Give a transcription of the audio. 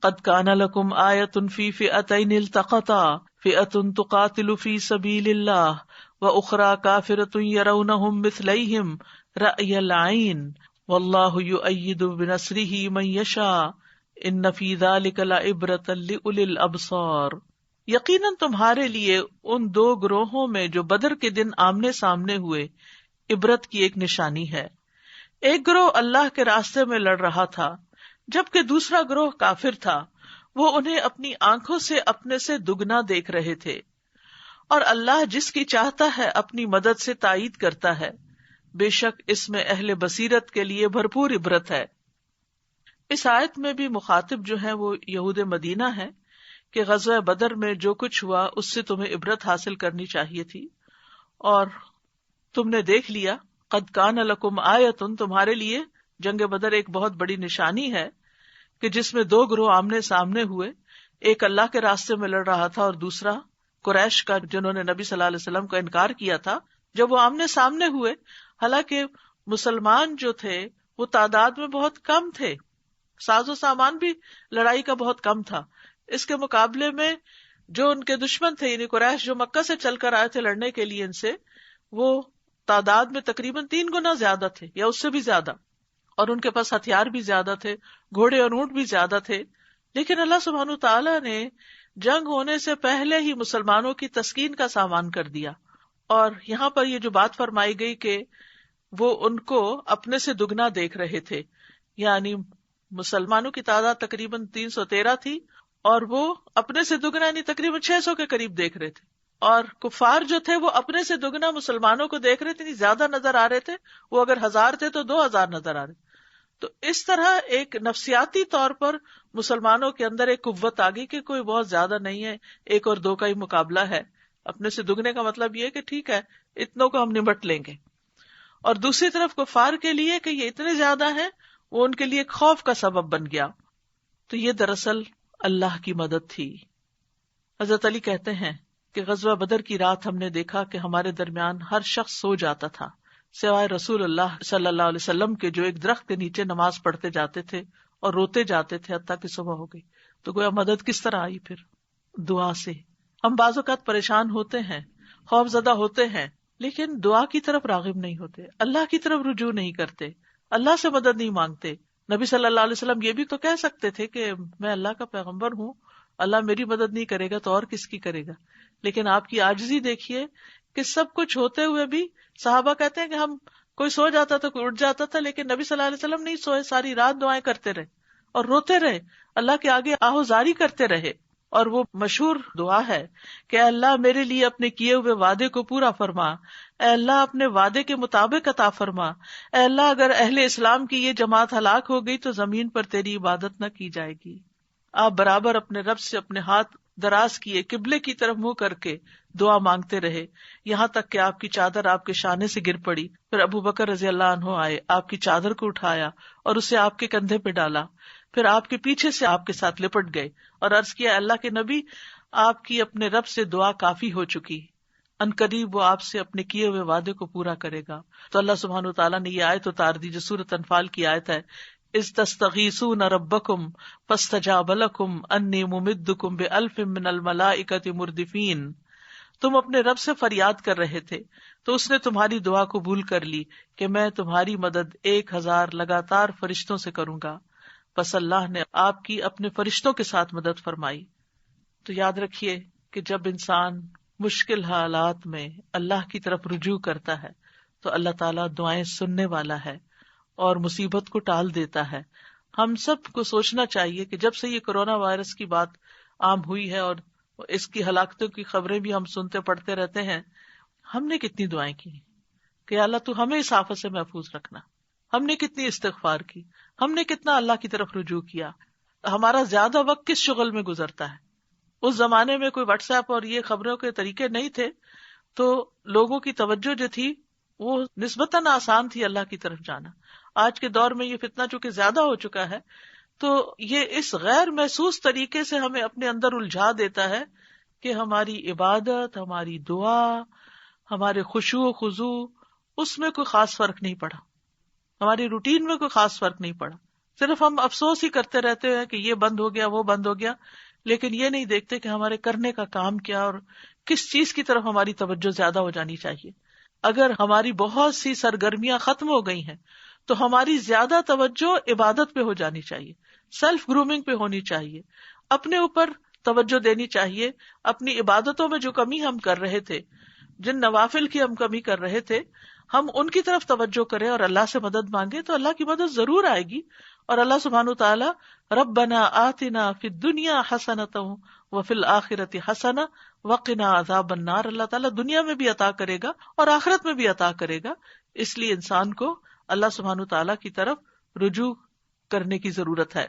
قد کان لکم آیۃ فی فئتین التقطا فئۃ تقاتل فی سبیل اللہ واخری کافرۃ یرونہم مثلیہم رأی العین واللہ یؤید بنصرہ من یشاء ان فی ذلک لعبرۃ لأولی الابصار. یقیناً تمہارے لیے ان دو گروہوں میں جو بدر کے دن آمنے سامنے ہوئے عبرت کی ایک نشانی ہے. ایک گروہ اللہ کے راستے میں لڑ رہا تھا جبکہ دوسرا گروہ کافر تھا. وہ انہیں اپنی آنکھوں سے اپنے سے دگنا دیکھ رہے تھے، اور اللہ جس کی چاہتا ہے اپنی مدد سے تائید کرتا ہے. بے شک اس میں اہل بصیرت کے لیے بھرپور عبرت ہے. اس آیت میں بھی مخاطب جو ہیں وہ یہود مدینہ ہے کہ غزوہ بدر میں جو کچھ ہوا اس سے تمہیں عبرت حاصل کرنی چاہیے تھی، اور تم نے دیکھ لیا. قد کان لکم آیۃ، تمہارے لیے جنگ بدر ایک بہت بڑی نشانی ہے کہ جس میں دو گروہ آمنے سامنے ہوئے. ایک اللہ کے راستے میں لڑ رہا تھا اور دوسرا قریش کا، جنہوں نے نبی صلی اللہ علیہ وسلم کا انکار کیا تھا. جب وہ آمنے سامنے ہوئے، حالانکہ مسلمان جو تھے وہ تعداد میں بہت کم تھے، ساز و سامان بھی لڑائی کا بہت کم تھا. اس کے مقابلے میں جو ان کے دشمن تھے یعنی قریش، جو مکہ سے چل کر آئے تھے لڑنے کے لیے ان سے، وہ تعداد میں تقریباً 3 گنا زیادہ تھے یا اس سے بھی زیادہ، اور ان کے پاس ہتھیار بھی زیادہ تھے، گھوڑے اور اونٹ بھی زیادہ تھے. لیکن اللہ سبحانہ تعالیٰ نے جنگ ہونے سے پہلے ہی مسلمانوں کی تسکین کا سامان کر دیا. اور یہاں پر یہ جو بات فرمائی گئی کہ وہ ان کو اپنے سے دگنا دیکھ رہے تھے، یعنی مسلمانوں کی تعداد تقریباً 313 تھی اور وہ اپنے سے دگنا یعنی تقریباً 600 کے قریب دیکھ رہے تھے، اور کفار جو تھے وہ اپنے سے دگنا مسلمانوں کو دیکھ رہے تھے، زیادہ نظر آ رہے تھے. وہ اگر 1000 تھے تو 2000 نظر آ رہے. تو اس طرح ایک نفسیاتی طور پر مسلمانوں کے اندر ایک قوت آ گئی کہ کوئی بہت زیادہ نہیں ہے، 1 اور 2 کا ہی مقابلہ ہے. اپنے سے دگنے کا مطلب یہ کہ ٹھیک ہے اتنوں کو ہم نمٹ لیں گے. اور دوسری طرف کفار کے لیے کہ یہ اتنے زیادہ ہیں، وہ ان کے لیے ایک خوف کا سبب بن گیا. تو یہ دراصل اللہ کی مدد تھی. حضرت علی کہتے ہیں کہ غزوہ بدر کی رات ہم نے دیکھا کہ ہمارے درمیان ہر شخص سو جاتا تھا سوائے رسول اللہ صلی اللہ علیہ وسلم کے، جو ایک درخت کے نیچے نماز پڑھتے جاتے تھے اور روتے جاتے تھے حتیٰ کہ صبح ہو گئی. تو گویا مدد کس طرح آئی؟ پھر دعا سے. ہم بعض اوقات پریشان ہوتے ہیں، خوف زدہ ہوتے ہیں، لیکن دعا کی طرف راغب نہیں ہوتے، اللہ کی طرف رجوع نہیں کرتے، اللہ سے مدد نہیں مانگتے. نبی صلی اللہ علیہ وسلم یہ بھی تو کہہ سکتے تھے کہ میں اللہ کا پیغمبر ہوں، اللہ میری مدد نہیں کرے گا تو اور کس کی کرے گا. لیکن آپ کی عاجزی دیکھیے کہ سب کچھ ہوتے ہوئے بھی صحابہ کہتے ہیں کہ ہم کوئی سو جاتا تھا، کوئی اٹھ جاتا تھا، لیکن نبی صلی اللہ علیہ وسلم نہیں سوئے، ساری رات دعائیں کرتے رہے اور روتے رہے، اللہ کے آگے آہوزاری کرتے رہے. اور وہ مشہور دعا ہے کہ اے اللہ میرے لیے اپنے کیے ہوئے وعدے کو پورا فرما، اے اللہ اپنے وعدے کے مطابق عطا فرما، اے اللہ اگر اہل اسلام کی یہ جماعت ہلاک ہو گئی تو زمین پر تیری عبادت نہ کی جائے گی. آپ برابر اپنے رب سے اپنے ہاتھ دراز کیے، قبلے کی طرف منہ کر کے دعا مانگتے رہے، یہاں تک کہ آپ کی چادر آپ کے شانے سے گر پڑی. پھر ابو بکر رضی اللہ عنہ آئے، آپ کی چادر کو اٹھایا اور اسے آپ کے کندھے پہ ڈالا، پھر آپ کے پیچھے سے آپ کے ساتھ لپٹ گئے اور عرض کیا اللہ کے نبی، آپ کی اپنے رب سے دعا کافی ہو چکی، ان قریب وہ آپ سے اپنے کیے ہوئے وعدے کو پورا کرے گا. تو اللہ سبحانہ وتعالیٰ نے یہ آیت اتار دی جو سورۃ انفال کی آیت ہے، اذ تستغیثون ربکم فاستجاب لکم انی ممدکم بألف من الملائکۃ مردفین. تم اپنے رب سے فریاد کر رہے تھے تو اس نے تمہاری دعا قبول کر لی کہ میں تمہاری مدد 1000 لگاتار فرشتوں سے کروں گا. پس اللہ نے آپ کی اپنے فرشتوں کے ساتھ مدد فرمائی. تو یاد رکھیے کہ جب انسان مشکل حالات میں اللہ کی طرف رجوع کرتا ہے تو اللہ تعالیٰ دعائیں سننے والا ہے اور مصیبت کو ٹال دیتا ہے. ہم سب کو سوچنا چاہیے کہ جب سے یہ کرونا وائرس کی بات عام ہوئی ہے اور اس کی ہلاکتوں کی خبریں بھی ہم سنتے پڑھتے رہتے ہیں، ہم نے کتنی دعائیں کی کہ اللہ تو ہمیں اس آفت سے محفوظ رکھنا، ہم نے کتنی استغفار کی، ہم نے کتنا اللہ کی طرف رجوع کیا. ہمارا زیادہ وقت کس شغل میں گزرتا ہے؟ اس زمانے میں کوئی واٹس ایپ اور یہ خبروں کے طریقے نہیں تھے، تو لوگوں کی توجہ جو تھی وہ نسبتاً آسان تھی اللہ کی طرف جانا. آج کے دور میں یہ فتنہ چونکہ زیادہ ہو چکا ہے تو یہ اس غیر محسوس طریقے سے ہمیں اپنے اندر الجھا دیتا ہے کہ ہماری عبادت، ہماری دعا، ہمارے خشوع و خضوع، اس میں کوئی خاص فرق نہیں پڑا، ہماری روٹین میں کوئی خاص فرق نہیں پڑا. صرف ہم افسوس ہی کرتے رہتے ہیں کہ یہ بند ہو گیا، وہ بند ہو گیا، لیکن یہ نہیں دیکھتے کہ ہمارے کرنے کا کام کیا اور کس چیز کی طرف ہماری توجہ زیادہ ہو جانی چاہیے. اگر ہماری بہت سی سرگرمیاں ختم ہو گئی ہیں تو ہماری زیادہ توجہ عبادت پہ ہو جانی چاہیے، سیلف گرومنگ پہ ہونی چاہیے، اپنے اوپر توجہ دینی چاہیے. اپنی عبادتوں میں جو کمی ہم کر رہے تھے، جن نوافل کی ہم کمی کر رہے تھے، ہم ان کی طرف توجہ کریں اور اللہ سے مدد مانگے تو اللہ کی مدد ضرور آئے گی. اور اللہ سبحانہ وتعالی ربنا آتنا فی الدنیا حسنۃ وفی الآخرۃ حسنۃ وقنا عذاب النار، اللہ تعالیٰ دنیا میں بھی عطا کرے گا اور آخرت میں بھی عطا کرے گا. اس لیے انسان کو اللہ سبحانہ وتعالی کی طرف رجوع کرنے کی ضرورت ہے.